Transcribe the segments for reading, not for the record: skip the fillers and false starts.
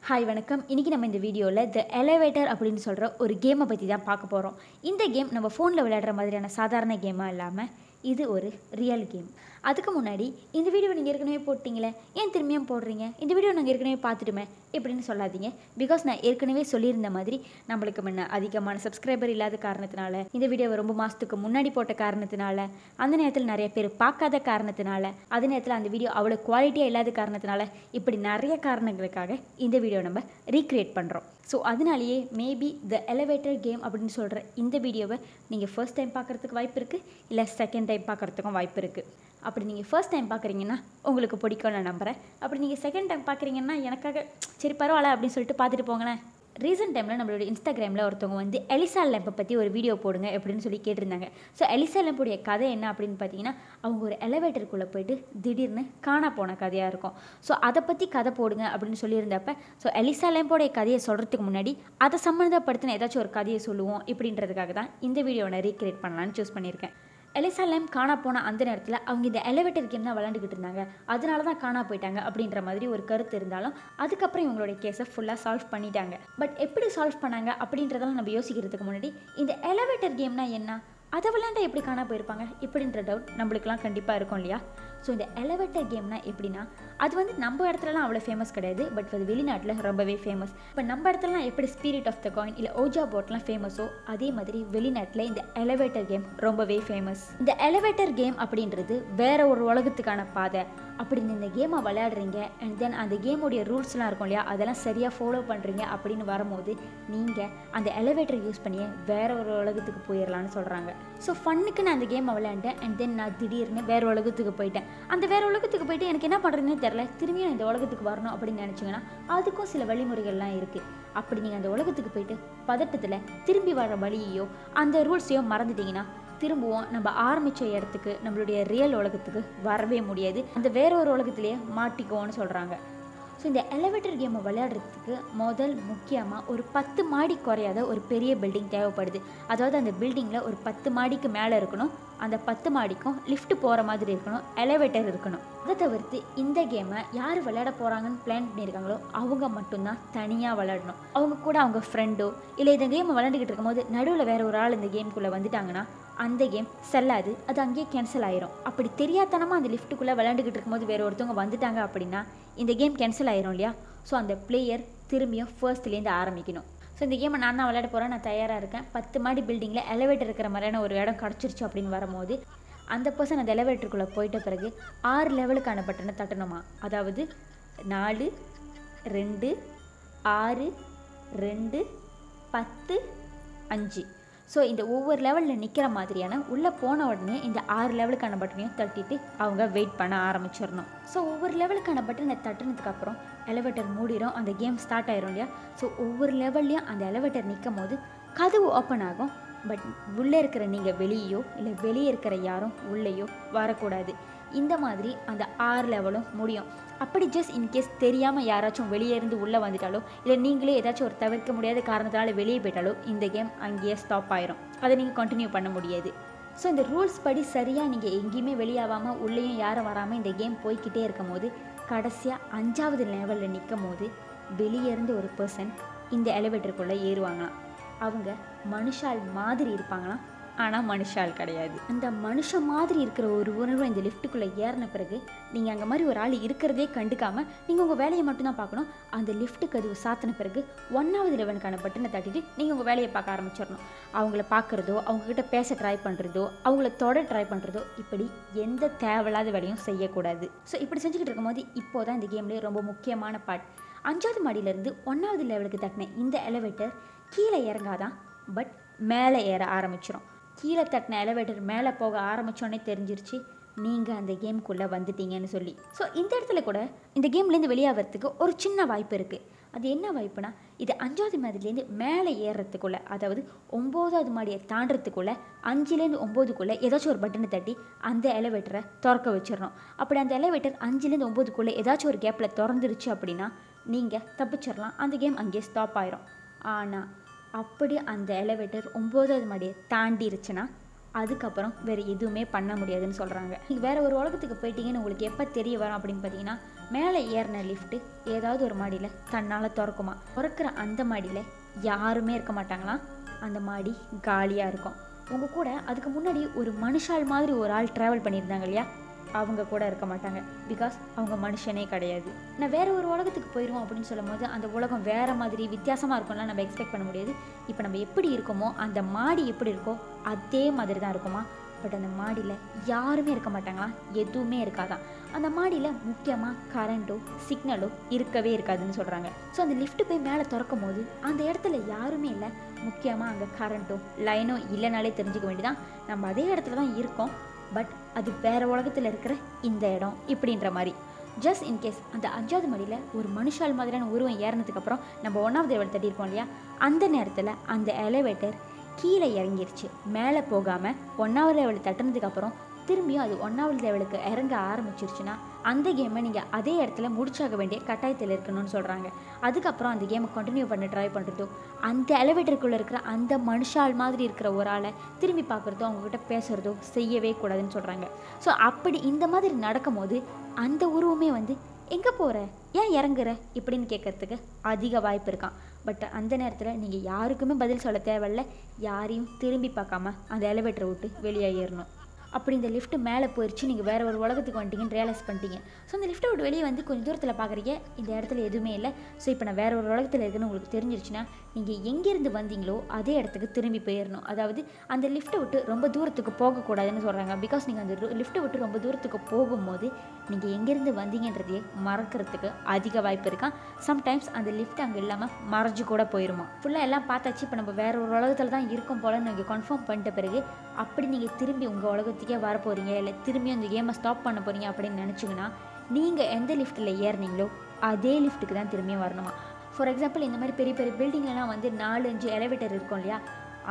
Hi வணக்கம். இன்றைக்கி நம்ம இந்த வீடியோவில் த எலிவேட்டர் அப்படின்னு சொல்கிற ஒரு கேமை பற்றி தான் பார்க்க போகிறோம். இந்த கேம் நம்ம ஃபோனில் விளையாடுற மாதிரியான சாதாரண கேமாக இல்லாமல் இது ஒரு ரியல் கேம். அதுக்கு முன்னாடி இந்த வீடியோ நீங்கள் ஏற்கனவே போட்டிங்களே, ஏன் திரும்பியும் போடுறீங்க, இந்த வீடியோ நாங்கள் ஏற்கனவே பார்த்துட்டுமே எப்படின்னு சொல்லாதீங்க. பிகாஸ் நான் ஏற்கனவே சொல்லியிருந்த மாதிரி நம்மளுக்கு முன்ன அதிகமான சப்ஸ்கிரைபர் இல்லாத காரணத்தினால, இந்த வீடியோவை ரொம்ப மாதத்துக்கு முன்னாடி போட்ட காரணத்தினால, அந்த நேரத்தில் நிறைய பேர் பார்க்காத காரணத்தினால, அதே நேரத்தில் அந்த வீடியோ அவ்வளோ குவாலிட்டியாக இல்லாத காரணத்தினால, இப்படி நிறைய காரணங்களுக்காக இந்த வீடியோ நம்ம ரீக்ரியேட் பண்ணுறோம். ஸோ அதனாலேயே மேபி த எலிவேட்டர் கேம் அப்படின்னு சொல்கிற இந்த வீடியோவை நீங்கள் ஃபர்ஸ்ட் டைம் பார்க்குறதுக்கு வாய்ப்பு இருக்குது, இல்லை செகண்ட் டைம் பார்க்குறதுக்கும் வாய்ப்பு இருக்குது. அப்படி நீங்கள் ஃபர்ஸ்ட் டைம் பார்க்குறீங்கன்னா உங்களுக்கு பிடிக்கும் நான் நம்புகிறேன். அப்படி நீங்கள் செகண்ட் டைம் பார்க்குறீங்கன்னா எனக்காக சரி பரவாயில்ல அப்படின்னு சொல்லிட்டு பார்த்துட்டு போங்களேன். ரீசெண்ட் டைமில் நம்மளோட இன்ஸ்டாகிராமில் ஒருத்தவங்க வந்து எலிசா லேம்பை பற்றி ஒரு வீடியோ போடுங்க அப்படின்னு சொல்லி கேட்டிருந்தாங்க. ஸோ எலிசா லேம்புடைய கதை என்ன அப்படின்னு பார்த்தீங்கன்னா, அவங்க ஒரு எலிவேட்டருக்குள்ளே போயிட்டு திடீர்னு காணா போன கதையாக இருக்கும். ஸோ அதை பற்றி கதை போடுங்க அப்படின்னு சொல்லியிருந்தப்ப, ஸோ எலிசா லேம்போடைய கதையை சொல்கிறதுக்கு முன்னாடி அதை சம்மந்தப்படுத்தின ஏதாச்சும் ஒரு கதையை சொல்லுவோம் இப்படின்றதுக்காக தான் இந்த வீடியோவை நான் ரீக்ரியேட் பண்ணலான்னு சூஸ் பண்ணியிருக்கேன். எலிசா லேம்ப் காணா போன அந்த நேரத்தில் அவங்க இந்த எலிவேட்டர் கேம் தான் விளாண்டுக்கிட்டு இருந்தாங்க, அதனால தான் காணா போயிட்டாங்க அப்படின்ற மாதிரி ஒரு கருத்து இருந்தாலும், அதுக்கப்புறம் இவங்களுடைய கேஸை ஃபுல்லாக சால்வ் பண்ணிட்டாங்க. பட் எப்படி சால்வ் பண்ணாங்க அப்படின்றதெல்லாம் நம்ம யோசிக்கிறதுக்கு முன்னாடி, இந்த எலிவேட்டர் கேம்னா என்ன, அதை விளையாண்டா எப்படி காணா போயிருப்பாங்க இப்படின்ற டவுட் நம்மளுக்குலாம் கண்டிப்பாக இருக்கும் இல்லையா? ஸோ இந்த எலிவேட்டர் கேம்னா எப்படின்னா, அது வந்து நம்ம இடத்துலலாம் அவ்வளோ ஃபேமஸ் கிடையாது, பட் அது வெளிநாட்டில் ரொம்பவே ஃபேமஸ். இப்போ நம்ம இடத்துலலாம் எப்படி ஸ்பிரிட் ஆஃப் த காயின் இல்லை ஓஜா போட்லாம் ஃபேமஸோ, அதே மாதிரி வெளிநாட்டில் இந்த எலிவேட்டர் கேம் ரொம்பவே ஃபேமஸ். இந்த எலிவேட்டர் கேம் அப்படின்றது வேற ஒரு உலகத்துக்கான பாதை. அப்படின்னு இந்த கேமை விளையாடுறீங்க அண்ட் தென் அந்த கேமுடைய ரூல்ஸ்லாம் இருக்கும் இல்லையா, அதெல்லாம் சரியாக ஃபாலோ பண்ணுறீங்க அப்படின்னு வரும்போது நீங்கள் அந்த எலிவேட்டர் யூஸ் பண்ணியே வேற ஒரு உலகத்துக்கு போயிடலான்னு சொல்கிறாங்க. ஸோ ஃபன்னுக்கு நான் அந்த கேமை விளையாண்டேன் அண்ட் தென் நான் திடீர்னு வேறு உலகத்துக்கு போயிட்டேன். அந்த வேறு உலகத்துக்கு போயிட்டு எனக்கு என்ன பண்ணுறதுன்னு தெரில, திரும்பியும் இந்த உலகத்துக்கு வரணும் அப்படின்னு நினச்சிங்கன்னா அதுக்கும் சில வழிமுறைகள்லாம் இருக்குது. அப்படி நீங்கள் அந்த உலகத்துக்கு போயிட்டு பதட்டத்தில் திரும்பி வர வழியையோ அந்த ரூல்ஸையோ மறந்துட்டிங்கன்னா திரும்பவும் நம்ம ஆரம்பித்த இடத்துக்கு நம்மளுடைய ரியல் உலகத்துக்கு வரவே முடியாது, அந்த வேற ஒரு உலகத்திலேயே மாட்டிக்குவோன்னு சொல்கிறாங்க. ஸோ இந்த எலிவேட்டர் கேமை விளையாடுறதுக்கு முக்கியமாக ஒரு 10 மாடி குறையாத ஒரு பெரிய பில்டிங் தேவைப்படுது. அதாவது அந்த பில்டிங்கில் ஒரு 10 மாடிக்கு மேலே இருக்கணும், அந்த 10 மாடிக்கும் லிஃப்ட் போகிற மாதிரி இருக்கணும், எலிவேட்டர் இருக்கணும். அதை தவிர்த்து இந்த கேமை யார் விளையாட போகிறாங்கன்னு பிளான் பண்ணியிருக்காங்களோ அவங்க மட்டும்தான் தனியாக விளையாடணும். அவங்க கூட அவங்க ஃப்ரெண்டோ இல்லை இந்த கேமை விளையாண்டுக்கிட்டு இருக்கும்போது நடுவில் வேறு ஒரு ஆள் இந்த கேமுக்குள்ளே வந்துட்டாங்கன்னா அந்த கேம் செல்லாது, அது அங்கேயே கேன்சல் ஆயிரும். அப்படி தெரியாதனமாக அந்த லிஃப்ட்டுக்குள்ளே விளையாண்டுக்கிட்டு இருக்கும்போது வேறு ஒருத்தவங்க வந்துட்டாங்க அப்படின்னா இந்த கேம் கேன்சல் ஆயிரும் இல்லையா? ஸோ அந்த பிளேயர் திரும்பியும் ஃபர்ஸ்ட்லேருந்து ஆரம்பிக்கணும். ஸோ இந்த கேமை நான் தான் விளையாட போகிறேன், நான் தயாராக இருக்கேன், 10 மாடி பில்டிங்கில் எலிவேட்டர் இருக்கிற மாதிரியான ஒரு இடம் கிடச்சிருச்சு அப்படின்னு வரும்போது அந்த பர்சன் அந்த எலிவேட்டருக்குள்ளே போயிட்ட பிறகு 6 லெவலுக்கான பட்டனை தட்டணுமா. அதாவது 4 2 6 2 10 5. ஸோ இந்த ஒவ்வொரு லெவலில் நிற்கிற மாதிரியான உள்ளே போன உடனே இந்த 6 லெவலுக்கான பட்டனையும் தட்டிட்டு அவங்க வெயிட் பண்ண ஆரம்பிச்சிடணும். ஸோ ஒவ்வொரு லெவலுக்கான பட்டனை தட்டினதுக்கப்புறம் எலிவேட்டர் மூடிடும், அந்த கேம் ஸ்டார்ட் ஆயிரும் இல்லையா? ஸோ ஒவ்வொரு லெவல்லையும் அந்த எலிவேட்டர் நிற்கும் போது கதவு ஓப்பன் ஆகும். பட் உள்ளே இருக்கிற நீங்கள் வெளியோ இல்லை வெளியே இருக்கிற யாரும் உள்ளேயோ வரக்கூடாது. இந்த மாதிரி அந்த 6 லெவலும் முடியும். அப்படி ஜஸ்ட் இன்கேஸ் தெரியாமல் யாராச்சும் வெளியே இருந்து உள்ளே வந்துட்டாலோ இல்லை நீங்களே ஏதாச்சும் ஒரு தவிர்க்க முடியாத காரணத்தினால வெளியே போயிட்டாலோ இந்த கேம் அங்கேயே ஸ்டாப் ஆயிரும், அதை நீங்கள் கண்டினியூ பண்ண முடியாது. ஸோ இந்த ரூல்ஸ் படி சரியாக நீங்கள் எங்கேயுமே வெளியாகாமல் உள்ளேயும் யாரும் வராமல் இந்த கேம் போய்கிட்டே இருக்கும் போது கடைசியாக 5வது லெவலில் நிற்கும் போது வெளியே இருந்து ஒரு பர்சன் இந்த எலிவேட்டருக்குள்ளே ஏறுவாங்களாம். அவங்க மனுஷால் மாதிரி இருப்பாங்களாம், ஆனால் மனுஷால் கிடையாது. அந்த மனுஷ மாதிரி இருக்கிற ஒரு உணர்வு இந்த லிஃப்ட்டுக்குள்ளே ஏறின பிறகு நீங்கள் அங்கே மாதிரி ஒரு ஆள் இருக்கிறதே கண்டுக்காமல் நீங்கள் உங்கள் வேலையை மட்டும்தான் பார்க்கணும். அந்த லிஃப்ட்டு கதவு சாத்தின பிறகு 1வது லெவலுக்கான பட்டனை தட்டிட்டு நீங்கள் உங்கள் வேலையை பார்க்க ஆரம்பிச்சிடணும். அவங்கள பார்க்குறதோ அவங்கக்கிட்ட பேச ட்ரை பண்ணுறதோ அவங்கள தொட ட்ரை பண்ணுறதோ இப்படி எந்த தேவையில்லாத வேலையும் செய்யக்கூடாது. ஸோ இப்படி செஞ்சுக்கிட்டு இருக்கும்போது இப்போ தான் இந்த கேம்லேயே ரொம்ப முக்கியமான பார்ட். 5வது மாடியிலேருந்து 1வது லெவலுக்கு தட்டின இந்த எலிவேட்டர் கீழே இறங்காதான், பட் மேலே ஏற ஆரம்பிச்சிடும். கீழே தட்டின எலிவேட்டர் மேலே போக ஆரம்பித்தோன்னே தெரிஞ்சிருச்சு நீங்கள் அந்த கேமுக்குள்ளே வந்துட்டீங்கன்னு சொல்லி. ஸோ இந்த இடத்துல கூட இந்த கேம்லேருந்து வெளியாகிறதுக்கு ஒரு சின்ன வாய்ப்பு இருக்குது. அது என்ன வாய்ப்புனா, இது 5வது மாடியிலேருந்து மேலே ஏறுறதுக்குள்ளே, அதாவது 9வது மாடியை தாண்டறதுக்குள்ளே 5லேருந்து 9க்குள்ளே ஏதாச்சும் ஒரு பட்டனை தட்டி அந்த எலிவேட்டரை திறக்க வச்சிடணும். அப்படி அந்த எலிவேட்டர் 5லேருந்து 9க்குள்ளே ஏதாச்சும் ஒரு கேப்பில் திறந்துருச்சு அப்படின்னா நீங்கள் தப்பிச்சிடலாம், அந்த கேம் அங்கேயே ஸ்டாப் ஆயிரும். ஆனால் அப்படி அந்த எலிவேட்டர் 9வது மாடியை தாண்டிருச்சுன்னா அதுக்கப்புறம் வேறு எதுவுமே பண்ண முடியாதுன்னு சொல்கிறாங்க. நீங்கள் வேறு ஒரு உலகத்துக்கு போயிட்டீங்கன்னு உங்களுக்கு எப்போ தெரிய வரும் அப்படின்னு பார்த்தீங்கன்னா, மேலே ஏறின லிஃப்ட்டு ஏதாவது ஒரு மாடியில் தன்னால் திறக்குமா. திறக்கிற அந்த மாடியில் யாருமே இருக்க மாட்டாங்களாம். அந்த மாடி காலியாக இருக்கும். உங்கள் கூட அதுக்கு முன்னாடி ஒரு மனுஷால் மாதிரி ஒரு ஆள் ட்ராவல் பண்ணியிருந்தாங்க இல்லையா, அவங்க கூட இருக்க மாட்டாங்க. பிகாஸ் அவங்க மனுஷனே கிடையாது. நான் வேறு ஒரு உலகத்துக்கு போயிடுவோம் அப்படின்னு சொல்லும் போது அந்த உலகம் வேறு மாதிரி வித்தியாசமாக இருக்கும்லாம் நம்ம எக்ஸ்பெக்ட் பண்ண முடியாது. இப்போ நம்ம எப்படி இருக்கோமோ அந்த மாடி எப்படி இருக்கோ அதே மாதிரி தான் இருக்குமா. பட் அந்த மாடியில் யாருமே இருக்க மாட்டாங்களாம், எதுவுமே இருக்காதான். அந்த மாடியில் முக்கியமாக கரண்ட்டோ சிக்னலோ இருக்கவே இருக்காதுன்னு சொல்கிறாங்க. ஸோ அந்த லிஃப்ட்டு போய் மேலே திறக்கும் போது அந்த இடத்துல யாருமே இல்லை. முக்கியமாக அங்கே கரண்ட்டோ லைனோ இல்லைனாலே தெரிஞ்சுக்க வேண்டியதான் நம்ம அதே இடத்துல தான் இருக்கோம். பட் அது வேறு உலகத்தில் இருக்கிற இந்த இடம் இப்படின்ற மாதிரி. ஜஸ்ட் இன்கேஸ் அந்த 5வது மாடியில் ஒரு மனுஷால் மாதிரியான உருவம் ஏறினதுக்கப்புறம் நம்ம 1வது லெவல் தட்டியிருக்கோம் இல்லையா, அந்த நேரத்தில் அந்த எலிவேட்டர் கீழே இறங்கிருச்சு. மேலே போகாமல் 1வது லெவல் தட்டினதுக்கப்புறம் திரும்பியும் அது 1வது லெவலுக்கு இறங்க ஆரம்பிச்சிருச்சுன்னா அந்த கேமை நீங்கள் அதே இடத்துல முடிச்சாக வேண்டிய கட்டாயத்தில் இருக்கணும்னு சொல்கிறாங்க. அதுக்கப்புறம் அந்த கேமை கண்டினியூ பண்ண ட்ரை பண்ணுறதோ, அந்த எலிவேட்டருக்குள்ளே இருக்கிற அந்த மனுஷால் மாதிரி இருக்கிற ஒரு ஆளை திரும்பி பார்க்குறதோ அவங்கக்கிட்ட பேசுகிறதோ செய்யவே கூடாதுன்னு சொல்கிறாங்க. ஸோ அப்படி இந்த மாதிரி நடக்கும் போது அந்த உருவமே வந்து எங்கே போகிற, ஏன் இறங்குற இப்படின்னு கேட்கறதுக்கு அதிக வாய்ப்பு இருக்கான். பட் அந்த நேரத்தில் நீங்கள் யாருக்குமே பதில் சொல்ல தேவையில்ல. யாரையும் திரும்பி பார்க்காம அந்த எலிவேட்டரை விட்டு வெளியே ஏறணும். அப்படி இந்த லிஃப்ட்டு மேலே போயிடுச்சு, நீங்கள் வேறு ஒரு உலகத்துக்கு வந்துட்டீங்கன்னு ரியலைஸ் பண்ணிட்டீங்க. ஸோ அந்த லிஃப்ட்டை விட்டு வெளியே வந்து கொஞ்சம் தூரத்தில் பார்க்குறீங்க, இந்த இடத்துல எதுவுமே இல்லை. ஸோ இப்போ நான் வேறு ஒரு உலகத்தில் இருக்குன்னு உங்களுக்கு தெரிஞ்சிருச்சுன்னா நீங்கள் எங்கேருந்து வந்தீங்களோ அதே இடத்துக்கு திரும்பி போயிடணும். அதாவது அந்த லிஃப்ட்டை விட்டு ரொம்ப தூரத்துக்கு போகக்கூடாதுன்னு சொல்கிறாங்க. பிகாஸ் நீங்கள் அந்த லிஃப்ட்டை விட்டு ரொம்ப தூரத்துக்கு போகும்போது நீங்கள் எங்கேருந்து வந்தீங்கன்றதையே மறக்கிறதுக்கு அதிக வாய்ப்பு இருக்கான். சம்டைம்ஸ் அந்த லிஃப்ட் அங்கே இல்லாமல் மறைஞ்சு கூட போயிடுமா. ஃபுல்லாக எல்லாம் பார்த்தாச்சு, இப்போ நம்ம வேறு ஒரு உலகத்தில் தான் இருக்கும் போலன்னு நீங்கள் கன்ஃபார்ம் பண்ணிட்ட பிறகு அப்படி நீங்கள் திரும்பி உங்கள் உலகத்துக்கே வர போகிறீங்க, இல்லை திரும்பியும் அந்த கேமை ஸ்டாப் பண்ண போகிறீங்க அப்படின்னு நினச்சிங்கன்னா நீங்கள் எந்த லிஃப்ட்டில் ஏறினீங்களோ அதே லிஃப்ட்டுக்கு தான் திரும்பியும் வரணுமா. ஃபார் எக்ஸாம்பிள் இந்த மாதிரி பெரிய பெரிய பில்டிங்லாம் வந்து 4-5 எலிவேட்டர் இருக்கும் இல்லையா,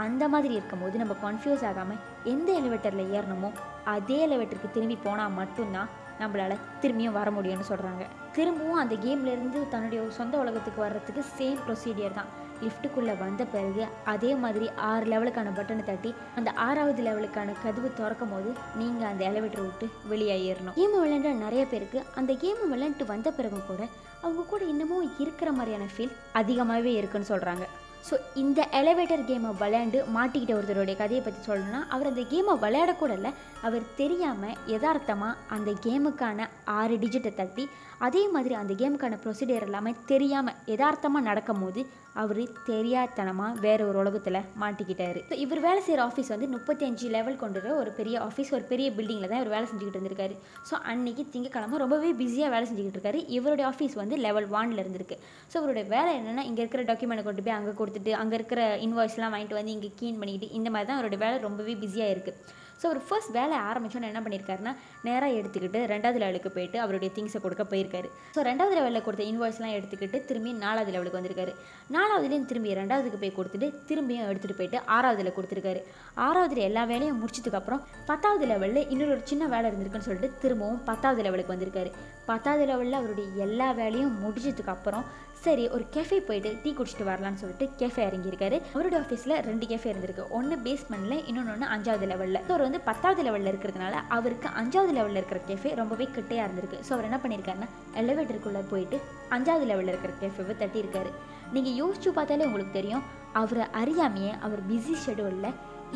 அந்த மாதிரி இருக்கும்போது நம்ம கன்ஃபியூஸ் ஆகாமல் எந்த எலிவேட்டரில் ஏறணுமோ அதே எலிவேட்டருக்கு திரும்பி போனால் மட்டும்தான் நம்மளால் திரும்பியும் வர முடியும்னு சொல்கிறாங்க. திரும்பவும் அந்த கேம்லேருந்து தன்னுடைய சொந்த உலகத்துக்கு வர்றதுக்கு சேம் ப்ரொசீடியர் தான். லிஃப்ட்டுக்குள்ளே வந்த பிறகு அதே மாதிரி 6 லெவலுக்கான பட்டனை தட்டி அந்த 6வது லெவலுக்கான கதவு திறக்கும் போது நீங்கள் அந்த எலிவேட்டரை விட்டு வெளியே ஏறணும். கேம் விளையாண்ட நிறைய பேருக்கு அந்த கேம் விளையாண்டுட்டு வந்த பிறகும் கூட அவங்க கூட இன்னமும் இருக்கிற மாதிரியான ஃபீல் அதிகமாகவே இருக்குன்னு சொல்கிறாங்க. ஸோ இந்த எலிவேட்டர் கேமை விளையாண்டு மாட்டிக்கிட்ட ஒருத்தருடைய கதையை பற்றி சொல்லணும்னா, அவர் அந்த கேமை விளையாடக்கூட இல்லை, அவர் தெரியாமல் யதார்த்தமாக அந்த கேமுக்கான 6 டிஜிட்டை தட்டி அதே மாதிரி அந்த கேமுக்கான ப்ரொசீடியர் எல்லாமே தெரியாமல் யதார்த்தமாக நடக்கும் போது அவர் தெரியாதனமாக வேறு ஒரு உலகத்தில் மாட்டிக்கிட்டார். ஸோ இவர் வேலை செய்கிற ஆஃபீஸ் வந்து 35 லெவல் கொண்டுற ஒரு பெரிய ஆஃபீஸ், ஒரு பெரிய பில்டிங்கில் தான் இவர் வேலை செஞ்சுக்கிட்டு இருந்திருக்காரு. ஸோ அன்றைக்கி திங்கக்கிழமை ரொம்பவே பிஸியாக வேலை செஞ்சுக்கிட்டு இருக்காரு. இவருடைய ஆஃபீஸ் வந்து லெவல் 1 இருந்திருக்கு. ஸோ இவருடைய வேலை என்னென்னா, இங்கே இருக்கிற டாக்குமெண்ட் கொண்டு போய் அங்கே கொடுத்துட்டு அங்கே இருக்கிற இன்வாய்ஸ்லாம் வாங்கிட்டு வந்து இங்கே க்ளீன் பண்ணிக்கிட்டு இந்த மாதிரி தான் அவருடைய வேலை ரொம்பவே பிஸியாக இருக்குது. ஸோ அவர் ஃபர்ஸ்ட் வேலை ஆரம்பித்தோன்னு என்ன பண்ணியிருக்காருன்னா, நேராக எடுத்துக்கிட்டு 2வது லெவலுக்கு போயிட்டு அவருடைய திங்ஸை கொடுக்க போயிருக்காரு. ஸோ 2வது லெவலில் கொடுத்த இன்வாய்ஸ்லாம் எடுத்துக்கிட்டு திரும்பி 4வது லெவலுக்கு வந்திருக்காரு. 4வதுலேயும் திரும்பி 2வதுக்கு போய் கொடுத்துட்டு திரும்பியும் எடுத்துகிட்டு போயிட்டு 6வதுல கொடுத்துருக்காரு. 6வதுல எல்லா வேலையும் முடிச்சதுக்கப்புறம் 10வது லெவலில் இன்னொரு சின்ன வேலை இருந்திருக்குன்னு சொல்லிட்டு திரும்பவும் 10வது லெவலுக்கு வந்திருக்காரு. 10வது லெவலில் அவருடைய எல்லா வேலையும் முடிச்சதுக்கப்புறம் சரி ஒரு கேஃபே போயிட்டு டீ குடிச்சிட்டு வரலான்னு சொல்லிட்டு கேஃபே இறங்கியிருக்காரு. அவருடைய ஆஃபீஸில் 2 கேஃபே இருந்திருக்கு. ஒன்று பேஸ்மெண்ட்டில், இன்னொன்று 5வது லெவலில். ஸோ அவர் வந்து 10வது லெவலில் இருக்கிறதுனால அவருக்கு 5வது லெவலில் இருக்கிற கேஃபே ரொம்பவே கிட்டையாக இருந்திருக்கு. ஸோ அவர் என்ன பண்ணியிருக்காருன்னா, எலிவேட்டருக்குள்ளே போயிட்டு 5வது லெவலில் இருக்கிற கேஃபேவை தட்டியிருக்காரு. நீங்கள் யோசிச்சு பார்த்தாலே உங்களுக்கு தெரியும், அவரை அறியாமையே அவர் பிஸி ஷெடியூலில்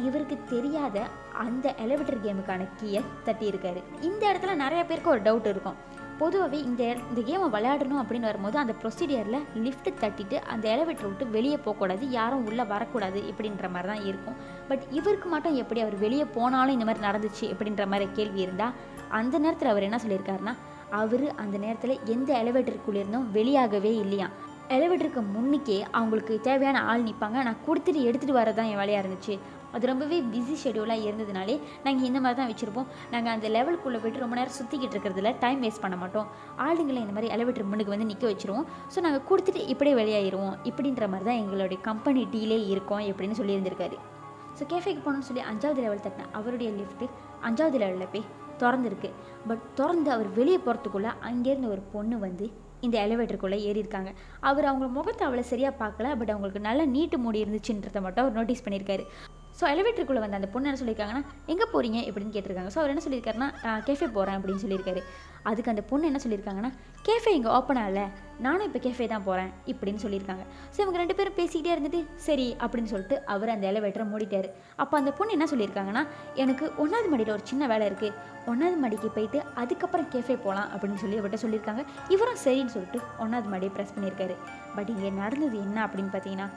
இவருக்கு தெரியாத அந்த எலிவேட்டர் கேமுக்கான கீயை தட்டியிருக்காரு. இந்த இடத்துல நிறைய பேருக்கு ஒரு டவுட் இருக்கும். பொதுவாகவே இந்த கேமை விளையாடணும் அப்படின்னு வரும்போது அந்த ப்ரொசீடியரில் லிஃப்ட்டு தட்டிட்டு அந்த எலிவேட்டரை விட்டு வெளியே போகக்கூடாது, யாரும் உள்ளே வரக்கூடாது இப்படின்ற மாதிரி தான் இருக்கும். பட் இவருக்கு மட்டும் எப்படி அவர் வெளியே போனாலும் இந்த மாதிரி நடந்துச்சு அப்படின்ற மாதிரி கேள்வி இருந்தால், அந்த நேரத்தில் அவர் என்ன சொல்லியிருக்காருன்னா, அவர் அந்த நேரத்தில் எந்த எலிவேட்டருக்குள்ளே இருந்தும் வெளியாகவே இல்லையா. எலிவேட்டருக்கு முன்னுக்கே அவங்களுக்கு தேவையான ஆள் நிற்பாங்க, நான் கொடுத்துட்டு எடுத்துகிட்டு வரதான் என் வேலையாக இருந்துச்சு. அது ரொம்பவே பிஸி ஷெடியூலாக இருந்ததுனாலே நாங்கள் இந்த மாதிரி தான் வச்சுருப்போம். நாங்கள் அந்த லெவலுக்குள்ளே போய்ட்டு ரொம்ப நேரம் சுற்றிக்கிட்டு இருக்கிறதுல டைம் வேஸ்ட் பண்ண மாட்டோம். ஆளுங்களை இந்த மாதிரி எலிவேட்டர் முன்னுக்கு வந்து நிற்க வச்சுருவோம். ஸோ நாங்கள் கொடுத்துட்டு இப்படியே வெளியாகிடுவோம். இப்படின்ற மாதிரி தான் எங்களுடைய கம்பெனி டீலே இருக்கோம் எப்படின்னு சொல்லியிருந்திருக்காரு. ஸோ கேஃபேக்கு போகணும்னு சொல்லி 5வது லெவல் தட்டின அவருடைய லிஃப்ட்டு 5வது லெவலில் போய் திறந்துருக்கு. பட் திறந்து அவர் வெளியே போகிறதுக்குள்ளே அங்கேருந்து ஒரு பொண்ணு வந்து இந்த எலிவேட்டருக்குள்ளே ஏறியிருக்காங்க. அவர் அவங்க முகத்தை அவ்வளோ சரியாக பார்க்கல, பட் அவங்களுக்கு நல்லா நீட்டு மூடி இருந்துச்சுன்றதை மட்டும் அவர் நோட்டீஸ் பண்ணியிருக்காரு. ஸோ எலிவேட்டருக்குள்ளே வந்து அந்த பொண்ணு என்ன சொல்லியிருக்காங்கன்னா எங்கே போகிறீங்க இப்படின்னு கேட்டிருக்காங்க. ஸோ அவர் என்ன சொல்லியிருக்காருன்னா கேஃபே போகிறேன் அப்படின்னு சொல்லியிருக்காரு. அதுக்கு அந்த பொண்ணு என்ன சொல்லியிருக்காங்கன்னா கேஃபே இங்கே ஓப்பன் ஆகலை, நானும் இப்போ கேஃபே தான் போகிறேன் இப்படின்னு சொல்லியிருக்காங்க. ஸோ இவங்க 2 பேரும் பேசிக்கிட்டே இருந்துட்டு சரி அப்படின்னு சொல்லிட்டு அவர் அந்த எலிவேட்டரை மூடிட்டார். அப்போ அந்த பொண்ணு என்ன சொல்லியிருக்காங்கன்னா எனக்கு 1வது மாடியில் ஒரு சின்ன வேலை இருக்குது, 1வது மாடிக்கு போயிட்டு அதுக்கப்புறம் கேஃபே போகலாம் அப்படின்னு சொல்லி அவர்கிட்ட சொல்லியிருக்காங்க. இவரும் சரின்னு சொல்லிட்டு 1வது மாடியை ப்ரெஸ் பண்ணியிருக்காரு. பட் இங்கே நடந்தது என்ன அப்படின்னு பார்த்தீங்கன்னா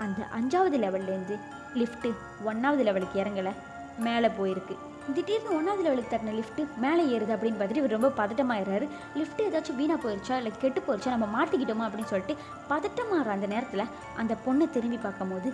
அந்த 5வது லெவல்லேருந்து லிஃப்ட்டு 1வது லெவலுக்கு இறங்கலை, மேலே போயிருக்கு. திடீர்னு 1வது லெவலுக்கு தட்டின லிஃப்ட்டு மேலே ஏறுது அப்படின்னு பார்த்துட்டு இவர் ரொம்ப பதட்டமாயிடுறாரு. லிஃப்ட்டு ஏதாச்சும் வீணாக போயிடுச்சா இல்லை கெட்டு போயிடுச்சா, நம்ம மாட்டிக்கிட்டோமா அப்படின்னு சொல்லிட்டு பதட்டமாகற அந்த நேரத்தில் அந்த பொண்ணை திரும்பி பார்க்கும்போது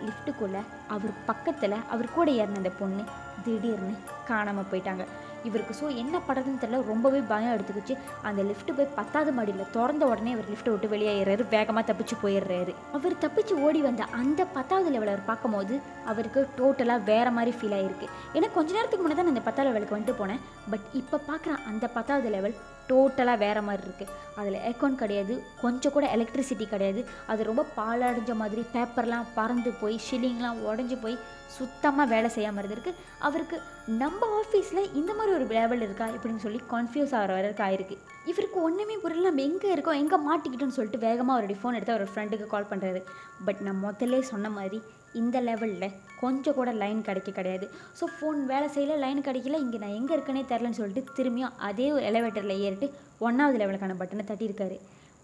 லிஃப்ட்டுக்குள்ளே அவர் பக்கத்தில் அவர் கூட ஏறின அந்த பொண்ணு திடீர்னு காணாமல் போயிட்டாங்க. இவருக்கு ஸோ என்ன பண்ணுறதுன்னு தெரியல, ரொம்பவே பயம் எடுத்துக்கிச்சு. அந்த லிஃப்ட்டு போய் 10வது மாடியில் திறந்த உடனே அவர் லிஃப்ட்டை விட்டு வெளியேறாரு, வேகமாக தப்பிச்சு போயிடுறாரு. அவர் தப்பிச்சு ஓடி வந்த அந்த 10வது லெவல் அவர் பார்க்கும்போது அவருக்கு டோட்டலாக வேறு மாதிரி ஃபீல் ஆகிருக்கு. ஏன்னா கொஞ்ச நேரத்துக்கு முன்னாடி தான் நான் இந்த 10வது லெவலுக்கு வந்துட்டு போனேன். பட் இப்போ பார்க்குற அந்த 10வது லெவல் டோட்டலாக வேறு மாதிரி இருக்குது. அதில் ஏர்கான் கிடையாது, கொஞ்சம் கூட எலக்ட்ரிசிட்டி கிடையாது. அது ரொம்ப பாலடைஞ்ச மாதிரி, பேப்பர்லாம் பறந்து போய் ஷில்லிங்லாம் உடஞ்சி போய் சுத்தமாக வேலை செய்யாமல் இருந்திருக்கு. அவருக்கு நம்ம ஆஃபீஸில் இந்த மாதிரி ஒரு லெவல் இருக்கா இப்படின்னு சொல்லி கன்ஃபியூஸ் ஆகிற வரைக்கும் ஆயிருக்கு. இவருக்கு ஒன்றுமே புரியல, நம்ம எங்கே இருக்கோம் எங்கே மாட்டிக்கிட்டோன்னு சொல்லிட்டு வேகமாக அவருடைய ஃபோன் எடுத்து அவர் ஃப்ரெண்டுக்கு கால் பண்ணுறாரு. பட் நான் முதல்ல சொன்ன மாதிரி இந்த லெவலில் கொஞ்சம் கூட லைன் கிடையாது. ஸோ ஃபோன் வேலை செய்யல, லைன் கிடைக்கல, இங்கே நான் எங்கே இருக்கேனே தெரிலன்னு சொல்லிட்டு திரும்பியும் அதே ஒரு எலிவேட்டரில் ஏறிட்டு 1வது லெவலுக்கான பட்டனை தட்டியிருக்காரு.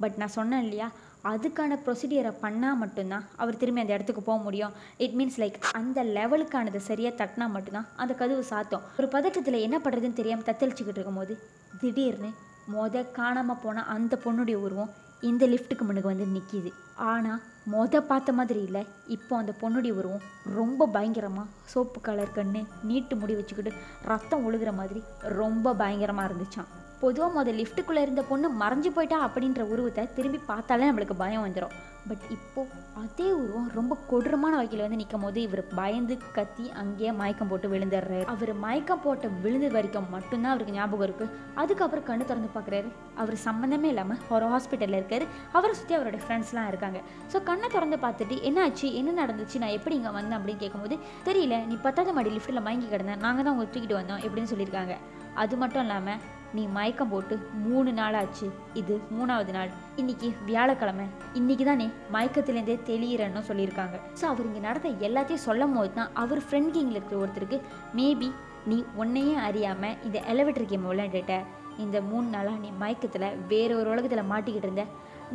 பட் நான் சொன்னேன் இல்லையா, அதுக்கான ப்ரொசீடியரை பண்ணால் மட்டும்தான் அவர் திரும்பி அந்த இடத்துக்கு போக முடியும். இட் மீன்ஸ் லைக் அந்த லெவலுக்கானது சரியாக தட்டினா மட்டும்தான் அந்த கதவு சாத்தம். ஒரு பதட்டத்தில் என்ன பண்ணுறதுன்னு தெரியாமல் தத்தளிச்சுக்கிட்டு இருக்கும்போது திடீர்னு காணாமல் போன அந்த பொண்ணுடைய உருவம் இந்த லிஃப்ட்டுக்கு முன்னுக்கு வந்து நிற்கிது. ஆனால் பார்த்த மாதிரி இல்லை, இப்போ அந்த பொண்ணுடைய உருவம் ரொம்ப பயங்கரமாக சோப்பு கலர் கண்ணு, நீட்டு முடி வச்சுக்கிட்டு ரத்தம் ஒழுகிற மாதிரி ரொம்ப பயங்கரமாக இருந்துச்சான். பொதுவாக லிஃப்ட்டுக்குள்ளே இருந்த பொண்ணு மறைஞ்சு போயிட்டா அப்படின்ற உருவத்தை திரும்பி பார்த்தாலே நம்மளுக்கு பயம் வந்துடும். பட் இப்போது அதே உருவம் ரொம்ப கொடூரமான வகையில் வந்து நிற்கும் போது இவர் பயந்து கத்தி அங்கேயே மயக்கம் போட்டு விழுந்துடுறாரு. அவர் மயக்கம் போட்டு விழுந்தது வரைக்கும் மட்டும்தான் அவருக்கு ஞாபகம் இருக்குது. அதுக்கப்புறம் கண்ணு திறந்து பார்க்குறாரு, அவர் சம்மந்தமே இல்லாமல் ஒரு ஹாஸ்பிட்டலில் இருக்கார். அவரை சுற்றி அவருடைய ஃப்ரெண்ட்ஸ்லாம் இருக்காங்க. ஸோ கண்ணை திறந்து பார்த்துட்டு என்னாச்சு, என்ன நடந்துச்சு, நான் எப்படி இங்கே வந்தேன் அப்படின்னு கேட்கும்போது தெரியல, நீ 10வது மாடி லிஃப்ட்டில் மயங்கி கிடந்தேன், நாங்கள் தான் உங்களை தூக்கிட்டு வந்தோம் எப்படின்னு சொல்லியிருக்காங்க. அது மட்டும் இல்லாமல் நீ மயக்கம் போட்டு 3 நாள் ஆச்சு, இது 3வது நாள், இன்னைக்கு வியாழக்கிழமை, இன்னைக்கு தான் நீ மயக்கத்துலேருந்தே தெளியிறன்னு சொல்லியிருக்காங்க. ஸோ அவர் இங்கே நடந்த எல்லாத்தையும் சொல்லும் போது தான் அவர் ஃப்ரெண்ட் கேங்கில் இருக்கிற ஒருத்தருக்கு மேபி நீ உன்னையே அறியாமல் இந்த எலிவேட்டர் கேம் விளையாண்டுட்ட, இந்த 3 நாளாக நீ மயக்கத்தில் வேற ஒரு உலகத்தில் மாட்டிக்கிட்டு இருந்த,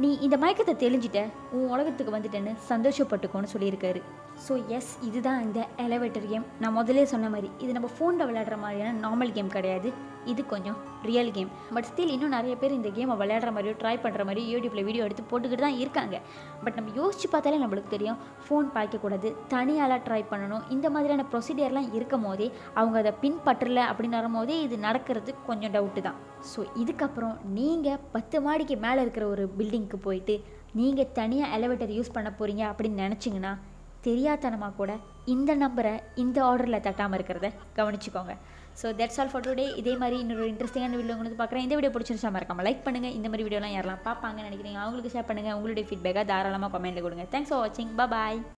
நீ இந்த மயக்கத்தை தெளிஞ்சிட்ட, உன் உலகத்துக்கு வந்துட்டேன்னு சந்தோஷப்பட்டுக்கோன்னு சொல்லியிருக்காரு. ஸோ எஸ், இதுதான் இந்த எலிவேட்டர் கேம். நான் முதலே சொன்ன மாதிரி இது நம்ம ஃபோனில் விளையாடுற மாதிரியான நார்மல் கேம் கிடையாது, இது கொஞ்சம் ரியல் கேம். பட் ஸ்டில் இன்னும் நிறைய பேர் இந்த கேமை விளையாடுற மாதிரியோ ட்ரை பண்ணுற மாதிரியோ யூடியூப்பில் வீடியோ எடுத்து போட்டுக்கிட்டு தான் இருக்காங்க. பட் நம்ம யோசிச்சு பார்த்தாலே நம்மளுக்கு தெரியும், ஃபோன் பாய்க்கக்கூடாது, தனியாலாம் ட்ரை பண்ணணும், இந்த மாதிரியான ப்ரொசீடியர்லாம் இருக்கும் போதே அவங்க அதை பின்பற்றலை அப்படின்னு வரும்போதே இது நடக்கிறது கொஞ்சம் டவுட்டு தான். ஸோ இதுக்கப்புறம் நீங்கள் 10 மாடிக்கு மேலே இருக்கிற ஒரு பில்டிங்க்கு போயிட்டு நீங்கள் தனியாக எலிவேட்டர் யூஸ் பண்ண போகிறீங்க அப்படின்னு நினச்சிங்கன்னா தெரியாதனமாக கூட இந்த நம்பரை இந்த ஆர்டரில் தட்டாமல் இருக்கிறத கவனிச்சுக்கோங்க. So that's all for today. இதே மாதிரி இன்னொரு இன்ட்ரெஸ்டிங்கான வீடியோ உங்களுக்கு பார்க்குறேன். இந்த வீடியோ பிடிச்சிருச்சா மறக்காம லைக் பண்ணுங்கள். இந்த மாதிரி வீடியோலாம் யாரெல்லாம் பார்ப்பாங்கன்னு நினைக்கிறீங்க அவங்களுக்கு ஷேர் பண்ணுங்கள். உங்களுடைய ஃபீட்பேக்காக தாராளமாக கமெண்ட்டில் கொடுங்க. தேங்க்ஸ் ஃபார் வாட்சிங். பாய்.